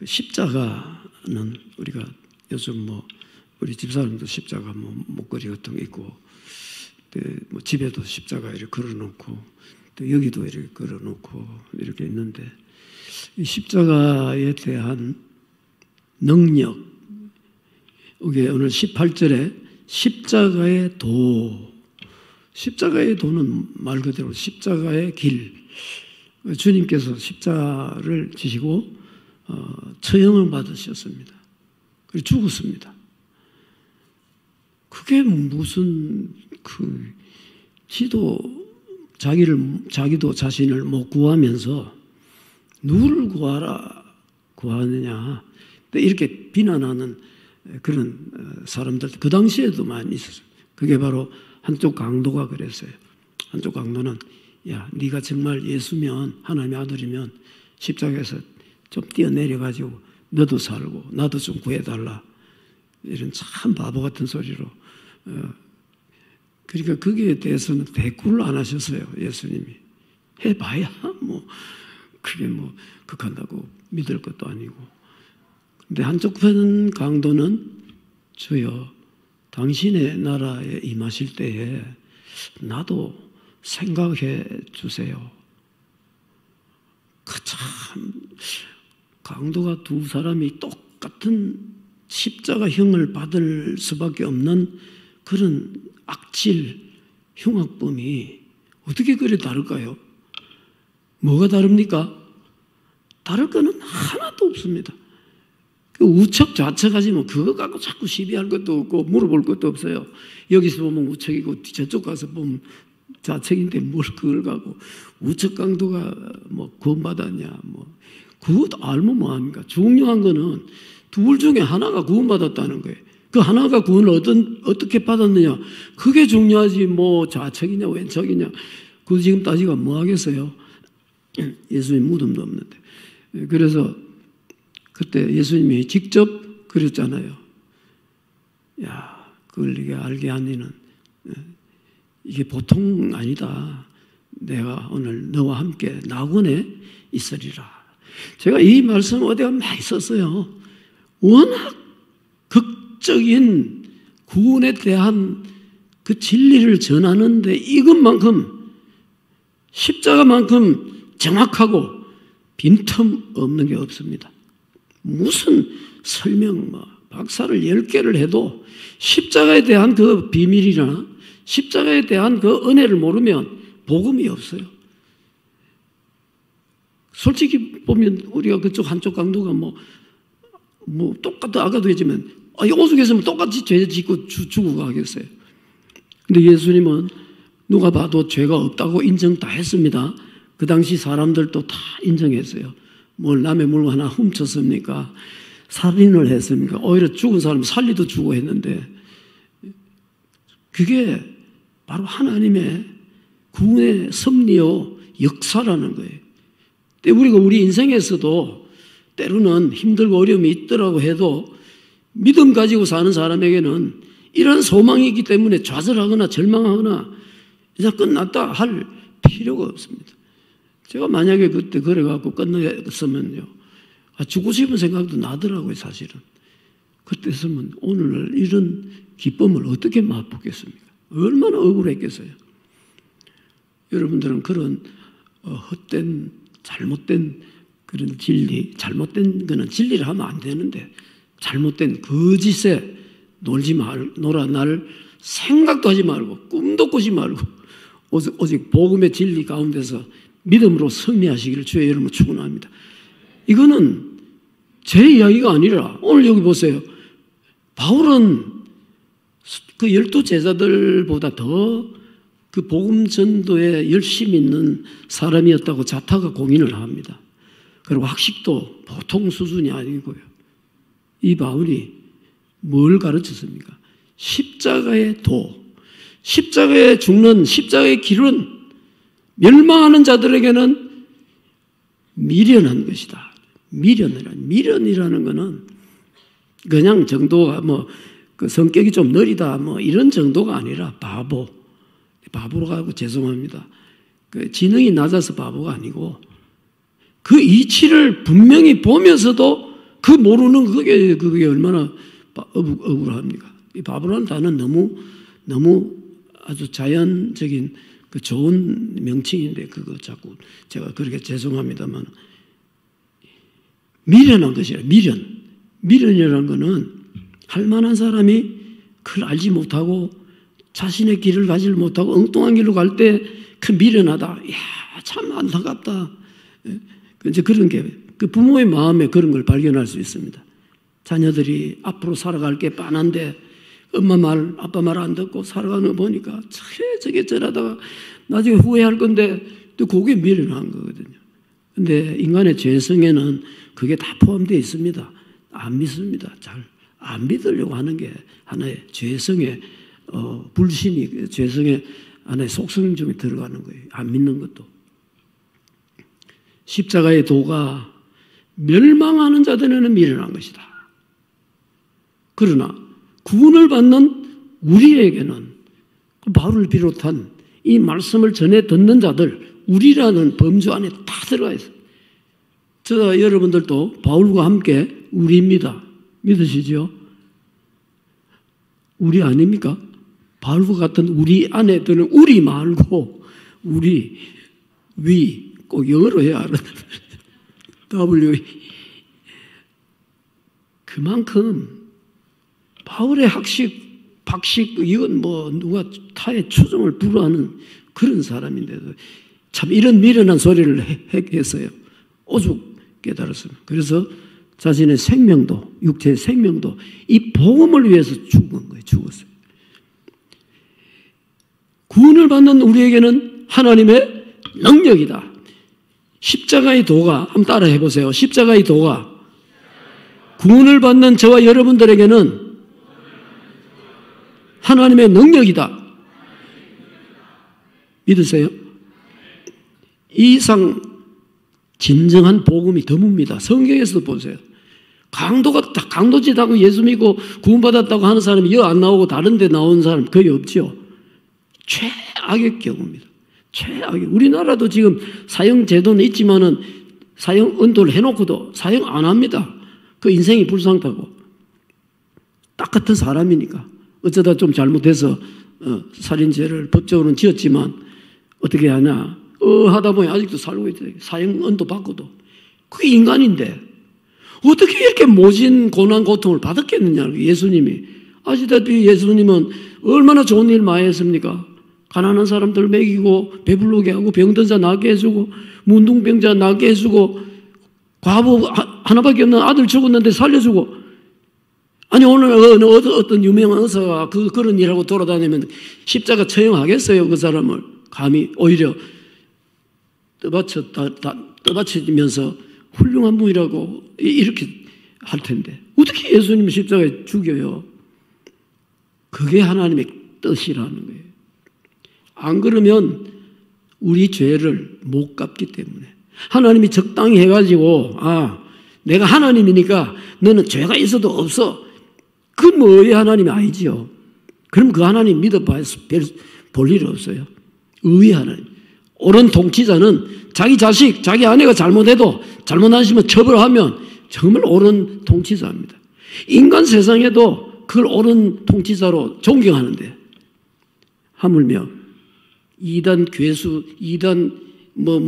그 십자가는 우리가 요즘 우리 집사람도 십자가 목걸이 같은 거 있고, 뭐 집에도 십자가 이렇게 걸어놓고, 또 여기도 이렇게 걸어놓고 이렇게 있는데, 이 십자가에 대한 능력, 이게 오늘 18절에 십자가의 도, 십자가의 도는 말 그대로 십자가의 길. 주님께서 십자가를 지시고 처형을 받으셨습니다. 그리고 죽었습니다. 그게 무슨 자기도 자신을 못 구하면서 누구를 구하느냐 이렇게 비난하는 그런 사람들 그 당시에도 많이 있었어요. 그게 바로 한쪽 강도가 그랬어요. 한쪽 강도는 야, 네가 정말 예수면 하나님의 아들이면 십자가에서 좀 뛰어내려가지고 너도 살고 나도 좀 구해달라. 이런 참 바보 같은 소리로. 그러니까 거기에 대해서는 대꾸를 안 하셨어요. 예수님이. 해봐야 그게 극한다고 믿을 것도 아니고. 근데 한쪽 편 강도는 주여 당신의 나라에 임하실 때에 나도 생각해 주세요. 참 강도가 두 사람이 똑같은 십자가형을 받을 수밖에 없는 그런 악질 흉악범이 어떻게 그래 다를까요? 뭐가 다릅니까? 다를 거는 하나도 없습니다. 우척 좌척하지 그거 갖고 자꾸 시비할 것도 없고 물어볼 것도 없어요. 여기서 보면 우척이고 저쪽 가서 보면 좌척인데 뭘 그걸 갖고 우척 강도가 구원받았냐 그것도 알면 뭐합니까? 중요한 거는 둘 중에 하나가 구원받았다는 거예요. 그 하나가 구원을 어떻게 받았느냐 그게 중요하지 좌척이냐 왼척이냐 그거 지금 따지가 뭐 하겠어요? 예수님 무덤도 없는데. 그래서 그때 예수님이 직접 그랬잖아요. 야, 그걸 네가 알게 하니는 이게 보통 아니다. 내가 오늘 너와 함께 낙원에 있으리라. 제가 이 말씀 어디가 많이 썼어요. 워낙 극적인 구원에 대한 그 진리를 전하는데 이것만큼 십자가만큼 정확하고 빈틈 없는 게 없습니다. 무슨 설명, 박사를 10개를 해도 십자가에 대한 그 비밀이나 십자가에 대한 그 은혜를 모르면 복음이 없어요. 솔직히 보면 우리가 그쪽 한쪽 강도가 똑같아 아까도 했지만 오죽했으면 똑같이 죄 짓고 죽고 가겠어요. 근데 예수님은 누가 봐도 죄가 없다고 인정 다 했습니다. 그 당시 사람들도 다 인정했어요. 뭘 남의 물건 하나 훔쳤습니까? 살인을 했습니까? 오히려 죽은 사람 살리도 주고 했는데 그게 바로 하나님의 구원의 섭리요 역사라는 거예요. 우리가 우리 인생에서도 때로는 힘들고 어려움이 있더라고 해도 믿음 가지고 사는 사람에게는 이런 소망이 있기 때문에 좌절하거나 절망하거나 이제 끝났다 할 필요가 없습니다. 제가 만약에 그때 그래갖고 끝냈으면요. 죽고 싶은 생각도 나더라고요, 사실은. 그때였으면 오늘날 이런 기쁨을 어떻게 맛보겠습니까? 얼마나 억울했겠어요. 여러분들은 그런 헛된, 잘못된 그런 진리, 잘못된 거는 진리를 하면 안 되는데 잘못된 거짓에 놀아 날 생각도 하지 말고 꿈도 꾸지 말고 오직 복음의 진리 가운데서 믿음으로 승리하시기를 주의 이름으로 축원합니다. 이거는 제 이야기가 아니라 오늘 여기 보세요. 바울은 그 12제자들보다 더 그 복음 전도에 열심히 있는 사람이었다고 자타가 공인을 합니다. 그리고 학식도 보통 수준이 아니고요. 이 바울이 뭘 가르쳤습니까? 십자가의 도, 십자가에 죽는 십자가의 길은 멸망하는 자들에게는 미련한 것이다. 미련이라는 것은 그냥 정도가 그 성격이 좀 느리다 이런 정도가 아니라 바보로 하고 죄송합니다. 그 지능이 낮아서 바보가 아니고 그 이치를 분명히 보면서도 그 모르는 그게 얼마나 억울합니까? 이 바보라는 단어는 너무 아주 자연적인 그 좋은 명칭인데 그거 자꾸 제가 그렇게 죄송합니다만 미련한 것이라 미련이라는 거는 할 만한 사람이 그걸 알지 못하고 자신의 길을 가지를 못하고 엉뚱한 길로 갈 때 그 미련하다. 이야, 참 안타깝다. 이제 그런 게 그 부모의 마음에 그런 걸 발견할 수 있습니다. 자녀들이 앞으로 살아갈 게 빤한데 엄마 말, 아빠 말 안 듣고 살아가는 거 보니까 저게 저러다가 나중에 후회할 건데 또 그게 미련한 거거든요. 근데 인간의 죄성에는 그게 다 포함되어 있습니다. 안 믿습니다. 잘 안 믿으려고 하는 게 하나의 죄성의 불신이 죄성의 하나의 속성 중에 들어가는 거예요. 안 믿는 것도. 십자가의 도가 멸망하는 자들에는 미련한 것이다. 그러나 구원을 받는 우리에게는 바울을 비롯한 이 말씀을 전해 듣는 자들, 우리라는 범주 안에 다 들어가 있어요. 저 여러분들도 바울과 함께 우리입니다. 믿으시죠? 우리 아닙니까? 바울과 같은 우리 안에 드는 우리 말고 우리, 위, 꼭 영어로 해야 알아. W. 그만큼 바울의 박식, 이건 뭐 누가 타의 추종을 불허하는 그런 사람인데도 참 이런 미련한 소리를 했어요. 오죽 깨달았습니다. 그래서 자신의 생명도, 육체의 생명도 이 복음을 위해서 죽은 거예요. 죽었어요. 구원을 받는 우리에게는 하나님의 능력이다. 십자가의 도가, 한번 따라 해보세요. 십자가의 도가 구원을 받는 저와 여러분들에게는 하나님의 능력이다. 믿으세요? 이 이상 진정한 복음이 드뭅니다. 성경에서도 보세요. 강도짓하고 예수 믿고 구원받았다고 하는 사람이 여 안 나오고 다른 데 나온 사람 거의 없죠. 최악의 경우입니다. 최악의. 우리나라도 지금 사형 제도는 있지만은 사형 은도를 해놓고도 사형 안 합니다. 그 인생이 불쌍하고. 딱 같은 사람이니까. 어쩌다 좀 잘못해서 살인죄를 법적으로는 지었지만 어떻게 하냐. 하다 보니 아직도 살고 있어요. 사형 은도 받고도. 그게 인간인데 어떻게 이렇게 모진 고난 고통을 받았겠느냐. 예수님이. 아시다시피 예수님은 얼마나 좋은 일 많이 했습니까? 가난한 사람들 먹이고 배불르게 하고 병든 자 낫게 해주고 문둥병자 낫게 해주고 과부 하나밖에 없는 아들 죽었는데 살려주고. 아니 오늘 어떤 유명한 의사가 그런 일하고 돌아다니면 십자가 처형하겠어요? 그 사람을 감히 오히려 떠받쳐지면서 훌륭한 분이라고 이렇게 할 텐데 어떻게 예수님을 십자가에 죽여요? 그게 하나님의 뜻이라는 거예요. 안 그러면 우리 죄를 못 갚기 때문에 하나님이 적당히 해가지고 내가 하나님이니까 너는 죄가 있어도 없어. 그건 뭐 의의 하나님이 아니지요. 그럼 그 하나님 믿어봐야 볼 일 없어요. 의의 하나님. 옳은 통치자는 자기 자식, 자기 아내가 잘못해도 잘못하시면 처벌하면 정말 옳은 통치자입니다. 인간 세상에도 그걸 옳은 통치자로 존경하는데 하물며 이단 괴수, 이단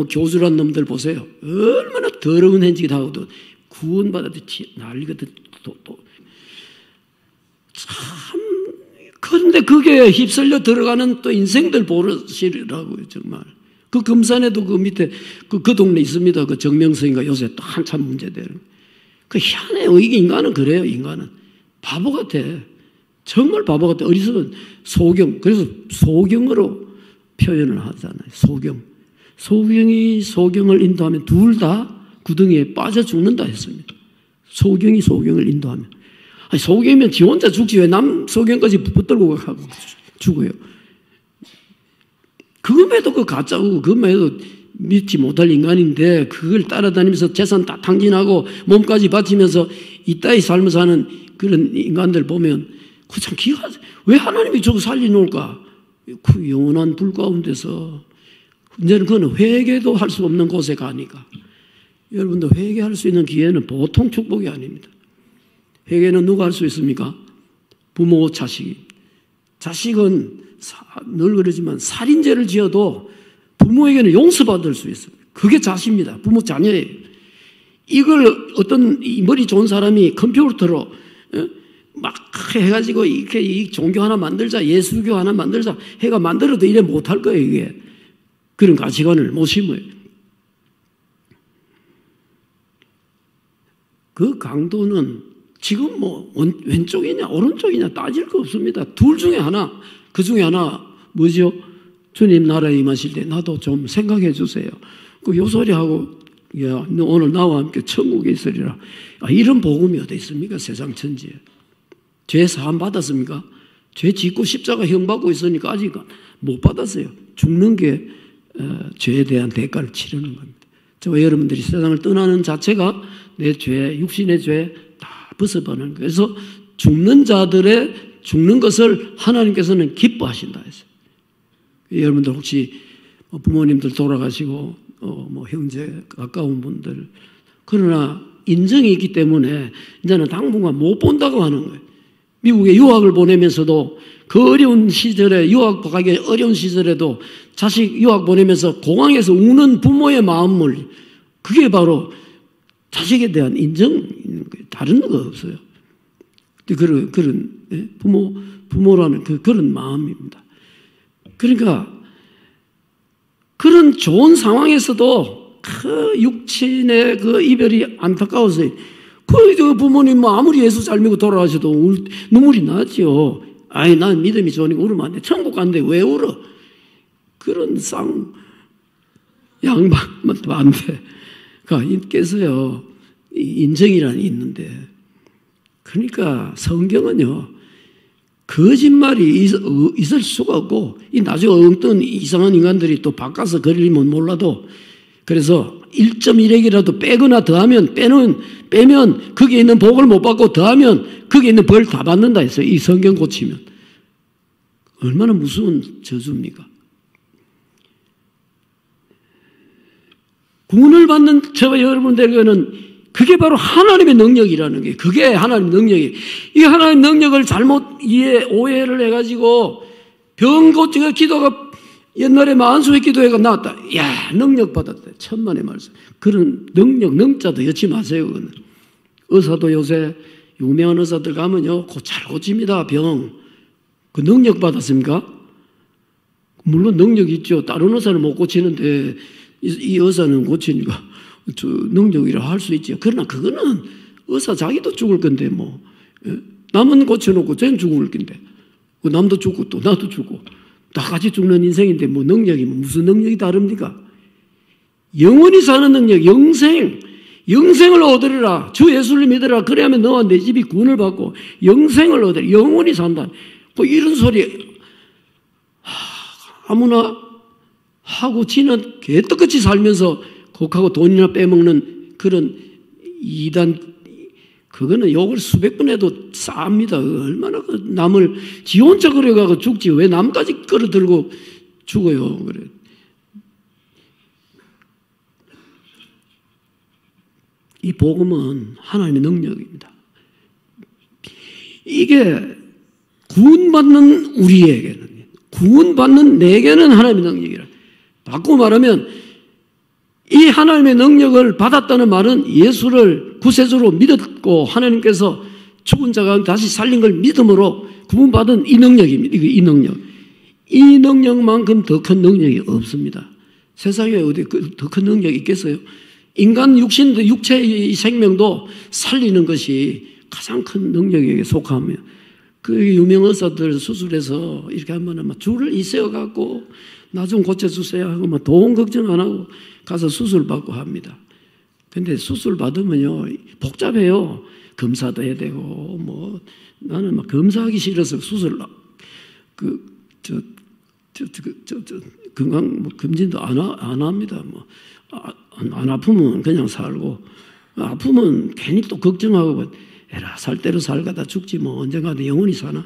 교수란 놈들 보세요. 얼마나 더러운 행직이 하고도 구원받아도 난리거든. 참 그런데 그게 휩쓸려 들어가는 또 인생들 버릇이라고요. 정말. 그 금산에도 그 밑에 그 동네 있습니다. 그 정명성인가 요새 또 한참 문제되는. 그 희한해요. 이게 인간은 그래요. 인간은 바보 같아. 정말 바보 같아. 어리석은 소경. 그래서 소경으로 표현을 하잖아요. 소경이 소경을 인도하면 둘 다 구덩이에 빠져 죽는다 했습니다. 소경이 소경을 인도하면. 아니, 소경이면 지 혼자 죽지 왜 남 소경까지 붙들고 가고 죽어요. 그것에도 그 가짜고 그것에도 믿지 못할 인간인데 그걸 따라다니면서 재산 다 탕진하고 몸까지 바치면서 이따위 삶을 사는 그런 인간들 보면 그 참 기가 왜 하나님이 저거 살려놓을까? 그 영원한 불 가운데서 이제는 그건 회개도 할 수 없는 곳에 가니까 여러분도 회개할 수 있는 기회는 보통 축복이 아닙니다. 회개는 누가 할 수 있습니까? 부모, 자식이. 자식은 늘 그러지만 살인죄를 지어도 부모에게는 용서받을 수 있습니다. 그게 자식입니다. 부모 자녀예요. 이걸 어떤 머리 좋은 사람이 컴퓨터로 막 해가지고 이렇게 이 종교 하나 만들자, 예수교 하나 만들자 해가 만들어도 이래 못할 거예요, 이게. 그런 가치관을 못 심어요. 그 강도는 지금 뭐 왼쪽이냐 오른쪽이냐 따질 거 없습니다. 둘 중에 하나, 그 중에 하나 뭐죠? 주님 나라에 임하실 때 나도 좀 생각해 주세요. 그 요 소리하고 야, 너 오늘 나와 함께 천국에 있으리라. 이런 복음이 어디 있습니까? 세상 천지에. 죄 사함 받았습니까? 죄 짓고 십자가 형 받고 있으니까 아직 못 받았어요. 죽는 게 죄에 대한 대가를 치르는 겁니다. 저와 여러분들이 세상을 떠나는 자체가 내 죄, 육신의 죄 다 벗어버리는 거예요. 그래서 죽는 자들의 죽는 것을 하나님께서는 기뻐하신다 했어요. 여러분들 혹시 부모님들 돌아가시고 뭐 형제 가까운 분들 그러나 인정이 있기 때문에 이제는 당분간 못 본다고 하는 거예요. 미국에 유학을 보내면서도 그 어려운 시절에 유학 가기 어려운 시절에도 자식 유학 보내면서 공항에서 우는 부모의 마음을 그게 바로 자식에 대한 인정인 거예요. 다른 거 없어요. 그런 부모라는 그런 마음입니다. 그러니까 그런 좋은 상황에서도 그 육신의 그 이별이 안타까워서 그 부모님 뭐 아무리 예수 잘 믿고 돌아가셔도 눈물이 나죠. 아이 난 믿음이 좋으니까 울으면 안 돼. 천국 간대 왜 울어? 그런 양반 반대가 있겠어요. 인정이란 있는데. 그러니까 성경은요. 거짓말이 있을 수가 없고 이 나중에 엉뚱한 이상한 인간들이 또 바꿔서 그리면 몰라도 그래서 1.1핵이라도 빼거나 더하면 빼면 거기에 있는 복을 못 받고 더하면 거기에 있는 벌 다 받는다 했어요. 이 성경 고치면. 얼마나 무서운 저주입니까? 구원을 받는 저와 여러분들에게는 그게 바로 하나님의 능력이라는 게 그게 하나님의 능력이에요. 이 하나님의 능력을 잘못 오해를 해가지고 병 고치가 기도가 옛날에 만수의 기도회가 나왔다. 야 능력 받았다. 천만의 말씀. 그런 능자도 여치 마세요. 그거는. 의사도 요새 유명한 의사들 가면요 잘 고칩니다. 병. 그 능력 받았습니까? 물론 능력이 있죠. 다른 의사는 못 고치는데 이 의사는 고치니까 능력이라 할 수 있죠. 그러나 그거는 의사 자기도 죽을 건데 뭐 남은 고쳐놓고 쟤는 죽을 건데 남도 죽고 또 나도 죽고 다 같이 죽는 인생인데 뭐 능력이 무슨 능력이 다릅니까? 영원히 사는 능력, 영생을 얻으리라. 주 예수를 믿으라. 그래야면 너와 내 집이 구원을 받고 영생을 얻으리라. 영원히 산다. 뭐 이런 소리 아무나 하고 지는 개떡같이 살면서 곡하고 돈이나 빼먹는 그런 이단 그거는 욕을 수백 번 해도 쌉니다. 얼마나 남을 지 혼자 그래가고 죽지 왜 남까지 끌어들고 죽어요. 그래. 이 복음은 하나님의 능력입니다. 이게 구원받는 우리에게는 구원받는 내게는 하나님의 능력이라. 바꾸고 말하면 이 하나님의 능력을 받았다는 말은 예수를 구세주로 믿었고 하나님께서 죽은 자가 다시 살린 걸 믿음으로 구원받은 이 능력입니다. 이 능력. 이 능력만큼 더 큰 능력이 없습니다. 세상에 어디 더 큰 능력이 있겠어요? 인간 육체의 생명도 살리는 것이 가장 큰 능력에게 속하며 그 유명 의사들 수술해서 이렇게 하면 줄을 이세워갖고 나 좀 고쳐주세요 하고 돈 걱정 안 하고 가서 수술 받고 합니다. 근데 수술 받으면요 복잡해요. 검사도 해야 되고 뭐 나는 막 검사하기 싫어서 수술 건강 검진도 안 합니다. 뭐 안 아프면 그냥 살고 아프면 괜히 또 걱정하고 에라 살 대로 살가다 죽지 뭐 언젠가도 영원히 사나.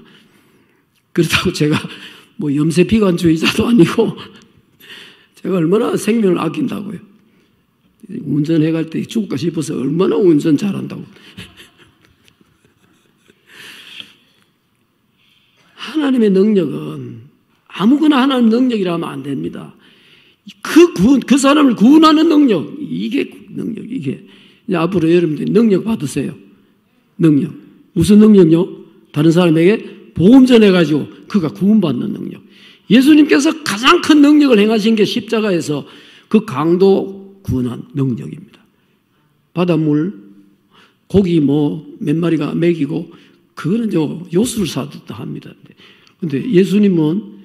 그렇다고 제가 뭐 염세피관주의자도 아니고 제가 얼마나 생명을 아낀다고요. 운전해 갈 때 죽을까 싶어서 얼마나 운전 잘한다고. 하나님의 능력은 아무거나 하나님 능력이라 하면 안 됩니다. 그 사람을 구원하는 능력, 이게 능력, 이게. 이제 앞으로 여러분들이 능력 받으세요. 능력. 무슨 능력요? 다른 사람에게 복음 전해가지고 그가 구원받는 능력. 예수님께서 가장 큰 능력을 행하신 게 십자가에서 그 강도 구원한 능력입니다. 바닷물, 고기 몇 마리가 먹이고, 그거는 요술을 사듯 합니다. 근데 예수님은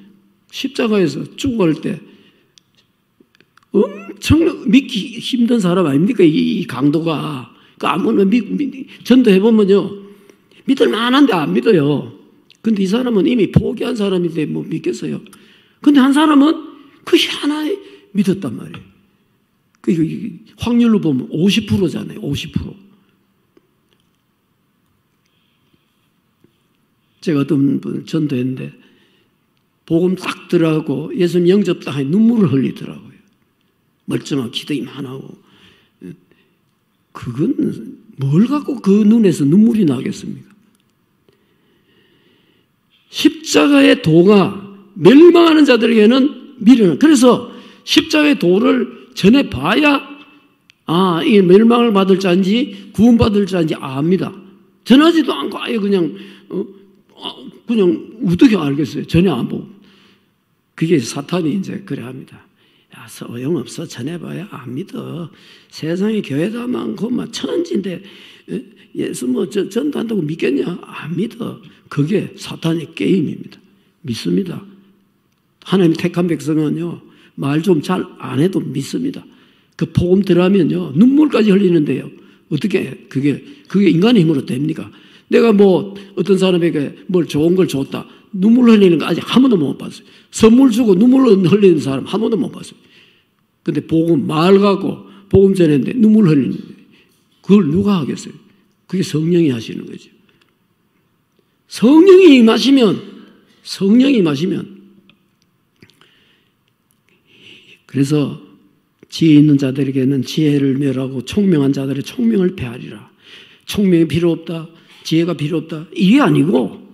십자가에서 죽을 때 엄청 믿기 힘든 사람 아닙니까? 이 강도가. 아무나 전도해보면요, 믿을 만한데 안 믿어요. 근데 이 사람은 이미 포기한 사람인데 뭐 믿겠어요? 근데 한 사람은 그 하나에 믿었단 말이에요. 그 확률로 보면 50%잖아요. 50%. 제가 어떤 분 전도했는데 복음 딱 들어가고 예수님 영접 딱 하니 눈물을 흘리더라고요. 멀쩡하고 기도 이만하고. 그건 뭘 갖고 그 눈에서 눈물이 나겠습니까? 십자가의 도가 멸망하는 자들에게는 미련한. 그래서 십자가의 도를 전해봐야 이 멸망을 받을 자인지 구원받을 자인지 압니다. 전하지도 않고 아예 그냥 어떻게 알겠어요? 전혀 안 보고. 그게 사탄이 이제 그래 합니다. 야, 소용없어. 전해봐야 안 믿어. 세상에 교회도 많고 천지인데 예수 전도한다고 믿겠냐? 안 믿어. 그게 사탄의 게임입니다. 믿습니다. 하나님 택한 백성은요, 말 좀 잘 안 해도 믿습니다. 그 복음 들어가면요, 눈물까지 흘리는데요. 어떻게 그게 인간의 힘으로 됩니까? 내가 어떤 사람에게 뭘 좋은 걸 줬다. 눈물 흘리는 거 아직 한 번도 못 봤어요. 선물 주고 눈물 흘리는 사람 한 번도 못 봤어요. 근데 복음 말 갖고 복음 전했는데 눈물 흘리는데 그걸 누가 하겠어요? 그게 성령이 하시는 거죠. 성령이 임하시면 그래서 지혜 있는 자들에게는 지혜를 멸하고 총명한 자들의 총명을 패하리라. 총명이 필요 없다. 지혜가 필요 없다. 이게 아니고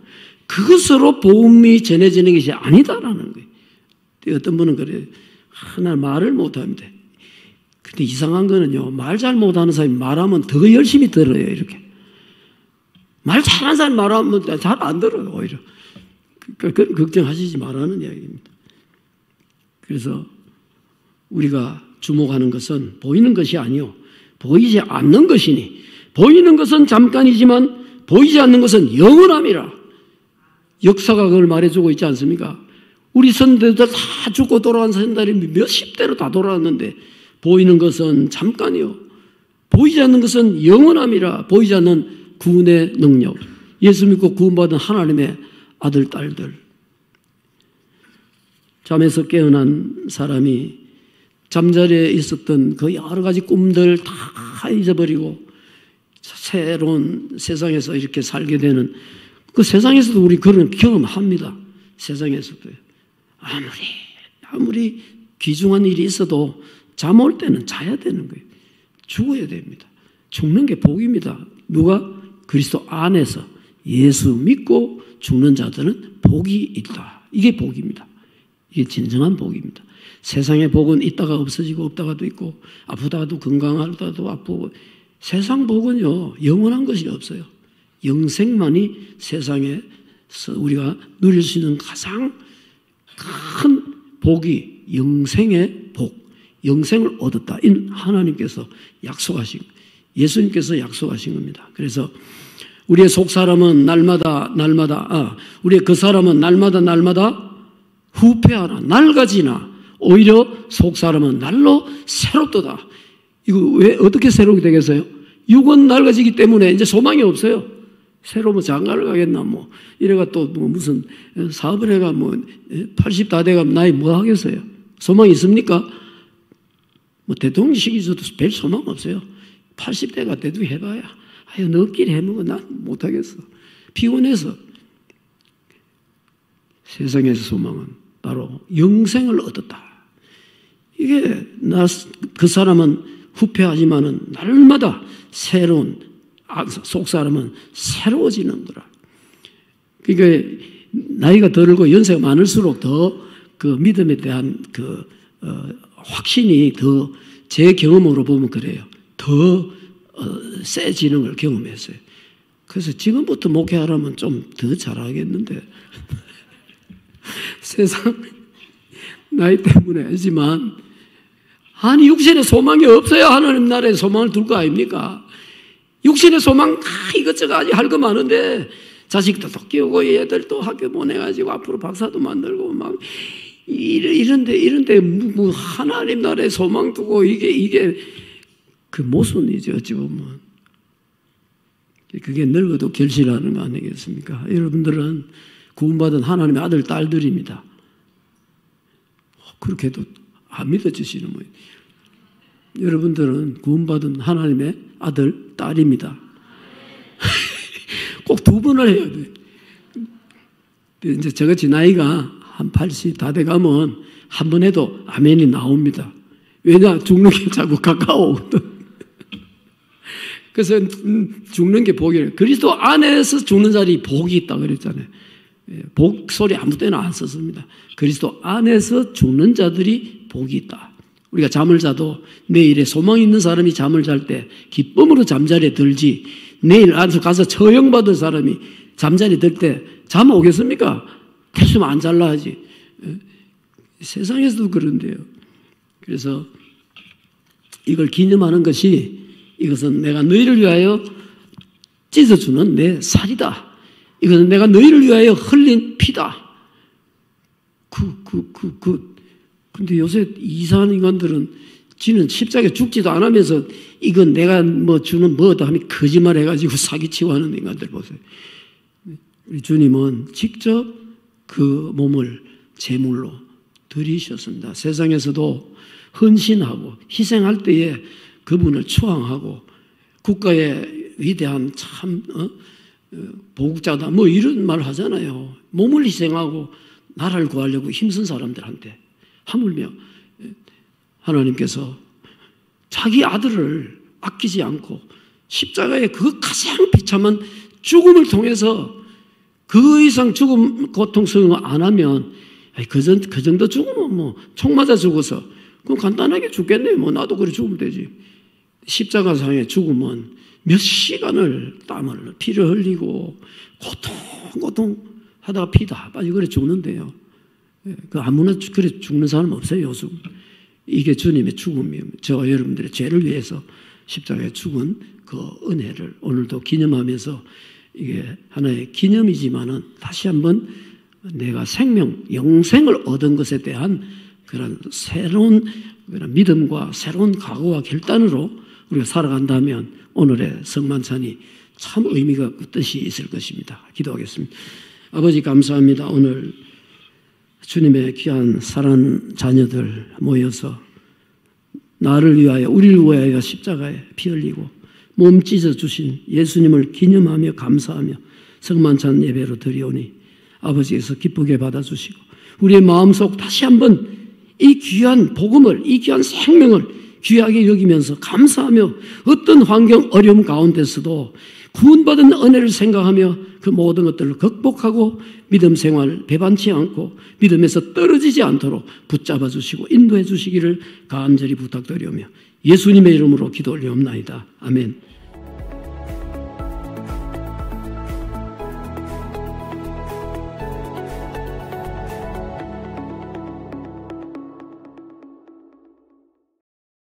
그것으로 복음이 전해지는 것이 아니다라는 거예요. 어떤 분은 그래요. 나 말을 못합니다. 근데 이상한 거는요. 말 잘 못하는 사람이 말하면 더 열심히 들어요. 이렇게. 말 잘하는 사람이 말하면 잘 안 들어요. 오히려. 그건 걱정하시지 말라는 이야기입니다. 그래서 우리가 주목하는 것은 보이는 것이 아니요. 보이지 않는 것이니 보이는 것은 잠깐이지만 보이지 않는 것은 영원함이라. 역사가 그걸 말해주고 있지 않습니까? 우리 선대들 다 죽고 돌아간 선대들이 몇십 대로 다 돌아왔는데 보이는 것은 잠깐이요. 보이지 않는 것은 영원함이라. 보이지 않는 구원의 능력. 예수 믿고 구원받은 하나님의 아들, 딸들. 잠에서 깨어난 사람이 잠자리에 있었던 그 여러 가지 꿈들 다 잊어버리고 새로운 세상에서 이렇게 살게 되는 그 세상에서도 우리 그런 경험합니다. 세상에서도요. 아무리 귀중한 일이 있어도 잠 올 때는 자야 되는 거예요. 죽어야 됩니다. 죽는 게 복입니다. 누가? 그리스도 안에서 예수 믿고 죽는 자들은 복이 있다. 이게 복입니다. 이게 진정한 복입니다. 세상의 복은 있다가 없어지고 없다가도 있고 아프다가도 건강하다가도 아프고 세상 복은요 영원한 것이 없어요. 영생만이 세상에서 우리가 누릴 수 있는 가장 큰 복이 영생의 복, 영생을 얻었다. 이 하나님께서 약속하신, 예수님께서 약속하신 겁니다. 그래서 우리의 속사람은 날마다 우리의 그 사람은 날마다 후패하나 낡아지나 오히려 속사람은 날로 새롭도다. 이거 왜 어떻게 새롭게 되겠어요? 육은 낡아지기 때문에 이제 소망이 없어요. 새로 장가를 가겠나 이래가 또 무슨 사업을 해가 80 다 돼가 나이 뭐 하겠어요? 소망이 있습니까? 대통령식 있어도 별 소망 없어요. 80대가 돼도 해봐야 너끼리 해먹어 난 못하겠어. 피곤해서. 세상에서 소망은 바로 영생을 얻었다. 이게 그 사람은 후패하지만은 날마다 새로운, 속사람은 새로워지는 거라. 그러니까 나이가 들고 연세가 많을수록 더 그 믿음에 대한 그 확신이 더 제 경험으로 보면 그래요. 더 세지는 걸 경험했어요. 그래서 지금부터 목회하라면 좀 더 잘하겠는데 세상 나이 때문에 하지만 아니 육신의 소망이 없어야 하나님 나라에 소망을 둘 거 아닙니까? 육신의 소망 이것저것 할 거 많은데 자식도 또 키우고 얘들도 학교 보내가지고 앞으로 박사도 만들고 막 이런데 뭐 하나님 나라에 소망 두고 이게 그 모순이죠. 어찌 보면 그게 늙어도 결실하는 거 아니겠습니까? 여러분들은 구원받은 하나님의 아들 딸들입니다. 그렇게도 안 믿어주시는 거예요. 여러분들은 구원받은 하나님의 아들 딸입니다. 꼭 두 번을 해야 돼. 이제 저같이 나이가 한 80 다 돼가면 한 번 해도 아멘이 나옵니다. 왜냐? 죽는 게 자꾸 가까워오거든. 그래서 죽는 게 복이에요. 그리스도 안에서 죽는 자리 복이 있다 그랬잖아요. 복 소리 아무 때나 안 썼습니다. 그리스도 안에서 죽는 자들이 복이 있다. 우리가 잠을 자도 내일에 소망 있는 사람이 잠을 잘 때 기쁨으로 잠자리에 들지 내일 가서 처형받은 사람이 잠자리에 들 때 잠 오겠습니까? 됐으면 안 잘라 하지. 세상에서도 그런데요. 그래서 이걸 기념하는 것이 이것은 내가 너희를 위하여 찢어주는 내 살이다. 이것은 내가 너희를 위하여 흘린 피다. 근데 요새 이상한 인간들은 지는 십자가에 죽지도 않으면서 이건 내가 뭐 주는 뭐다 하면 거짓말 해가지고 사기치고 하는 인간들 보세요. 우리 주님은 직접 그 몸을 제물로 드리셨습니다. 세상에서도 헌신하고 희생할 때에 그분을 추앙하고 국가의 위대한 참 보국자다 뭐 이런 말 하잖아요. 몸을 희생하고 나라를 구하려고 힘쓴 사람들한테 하물며 하나님께서 자기 아들을 아끼지 않고 십자가에 그 가장 비참한 죽음을 통해서 그 이상 죽음 고통스러운 거 안 하면 그 정도 죽으면 뭐 총 맞아 죽어서 그럼 간단하게 죽겠네. 뭐 나도 그래 죽으면 되지. 십자가상의 죽음은 몇 시간을 땀을 피를 흘리고 고통 하다가 피 다 빠지고 그래 죽는데요. 그 아무나 그래 죽는 사람 없어요. 요즘 이게 주님의 죽음이에요. 저와 여러분들의 죄를 위해서 십자가에 죽은 그 은혜를 오늘도 기념하면서 이게 하나의 기념이지만은 다시 한번 내가 생명, 영생을 얻은 것에 대한 그런 새로운 그런 믿음과 새로운 각오와 결단으로 우리가 살아간다면 오늘의 성만찬이 참 의미가 있고 뜻이 있을 것입니다. 기도하겠습니다. 아버지 감사합니다. 오늘 주님의 귀한 사랑하는 자녀들 모여서 나를 위하여 우리를 위하여 십자가에 피 흘리고 몸 찢어 주신 예수님을 기념하며 감사하며 성만찬 예배로 드리오니 아버지께서 기쁘게 받아주시고 우리의 마음속 다시 한번 이 귀한 복음을 이 귀한 생명을 귀하게 여기면서 감사하며 어떤 환경 어려움 가운데서도 구원받은 은혜를 생각하며 그 모든 것들을 극복하고 믿음 생활 배반치 않고 믿음에서 떨어지지 않도록 붙잡아 주시고 인도해 주시기를 간절히 부탁드리오며 예수님의 이름으로 기도 올리옵나이다. 아멘.